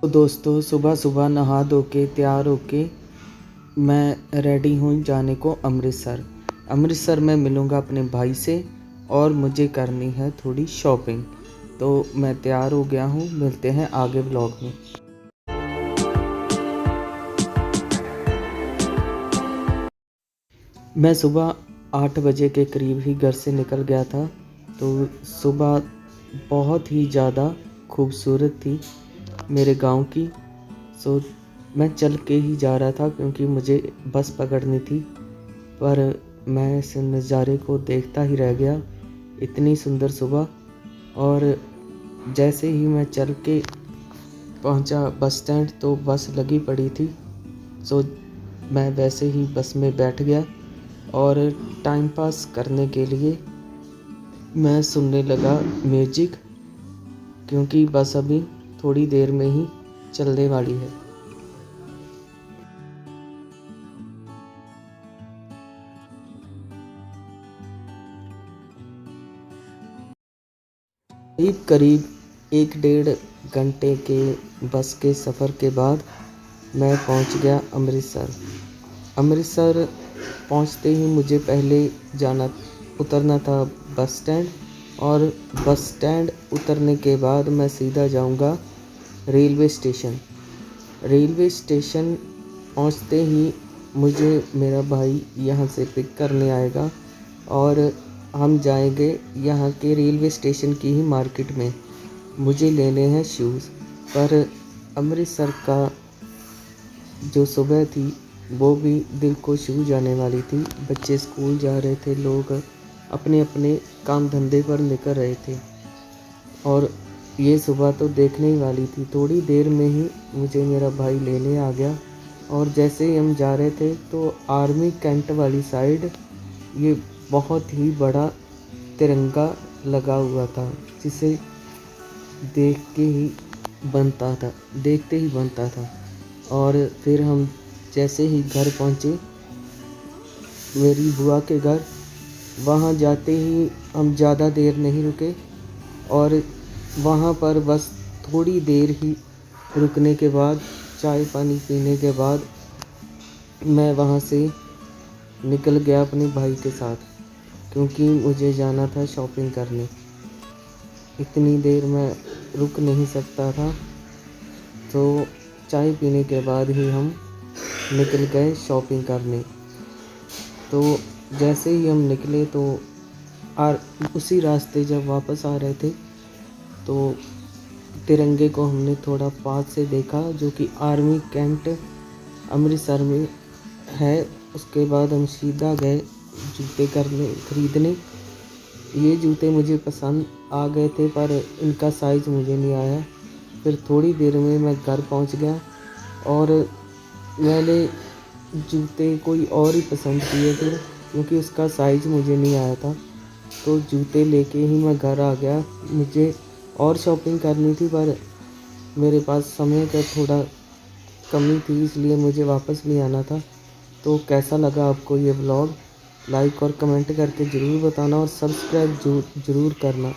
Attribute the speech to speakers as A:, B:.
A: तो दोस्तों सुबह सुबह नहा धो के तैयार होके मैं रेडी हूँ जाने को अमृतसर। अमृतसर में मिलूँगा अपने भाई से और मुझे करनी है थोड़ी शॉपिंग। तो मैं तैयार हो गया हूँ, मिलते हैं आगे ब्लॉग में। मैं सुबह 8 बजे के करीब ही घर से निकल गया था। तो सुबह बहुत ही ज़्यादा खूबसूरत थी मेरे गांव की। सो मैं चल के ही जा रहा था क्योंकि मुझे बस पकड़नी थी, पर मैं इस नज़ारे को देखता ही रह गया। इतनी सुंदर सुबह। और जैसे ही मैं चल के पहुंचा बस स्टैंड तो बस लगी पड़ी थी। सो मैं वैसे ही बस में बैठ गया और टाइम पास करने के लिए मैं सुनने लगा म्यूजिक, क्योंकि बस अभी थोड़ी देर में ही चलने वाली है। करीब करीब 1-1.5 घंटे के बस के सफ़र के बाद मैं पहुंच गया अमृतसर। अमृतसर पहुंचते ही मुझे पहले उतरना था बस स्टैंड, और बस स्टैंड उतरने के बाद मैं सीधा जाऊंगा रेलवे स्टेशन। रेलवे स्टेशन पहुंचते ही मुझे मेरा भाई यहां से पिक करने आएगा और हम जाएंगे यहाँ के रेलवे स्टेशन की ही मार्केट में। मुझे लेने हैं शूज़। पर अमृतसर का जो सुबह थी वो भी दिल को छू जाने वाली थी। बच्चे स्कूल जा रहे थे, लोग अपने अपने काम धंधे पर निकल रहे थे, और ये सुबह तो देखने ही वाली थी। थोड़ी देर में ही मुझे मेरा भाई लेने आ गया, और जैसे ही हम जा रहे थे तो आर्मी कैंट वाली साइड ये बहुत ही बड़ा तिरंगा लगा हुआ था, जिसे देखते ही बनता था। और फिर हम जैसे ही घर पहुँचे, मेरी बुआ के घर, वहाँ जाते ही हम ज़्यादा देर नहीं रुके, और वहाँ पर बस थोड़ी देर ही रुकने के बाद, चाय पानी पीने के बाद, मैं वहाँ से निकल गया अपने भाई के साथ, क्योंकि मुझे जाना था शॉपिंग करने। इतनी देर मैं रुक नहीं सकता था, तो चाय पीने के बाद ही हम निकल गए शॉपिंग करने। तो जैसे ही हम निकले तो उसी रास्ते जब वापस आ रहे थे तो तिरंगे को हमने थोड़ा पास से देखा, जो कि आर्मी कैंट अमृतसर में है। उसके बाद हम सीधा गए जूते खरीदने। ये जूते मुझे पसंद आ गए थे, पर इनका साइज़ मुझे नहीं आया। फिर थोड़ी देर में मैं घर पहुंच गया, और मैंने जूते कोई और ही पसंद किए फिर, क्योंकि उसका साइज़ मुझे नहीं आया था। तो जूते लेके ही मैं घर आ गया। मुझे और शॉपिंग करनी थी, पर मेरे पास समय का थोड़ा कमी थी, इसलिए मुझे वापस भी आना था। तो कैसा लगा आपको ये व्लॉग? लाइक और कमेंट करके ज़रूर बताना, और सब्सक्राइब ज़रूर करना।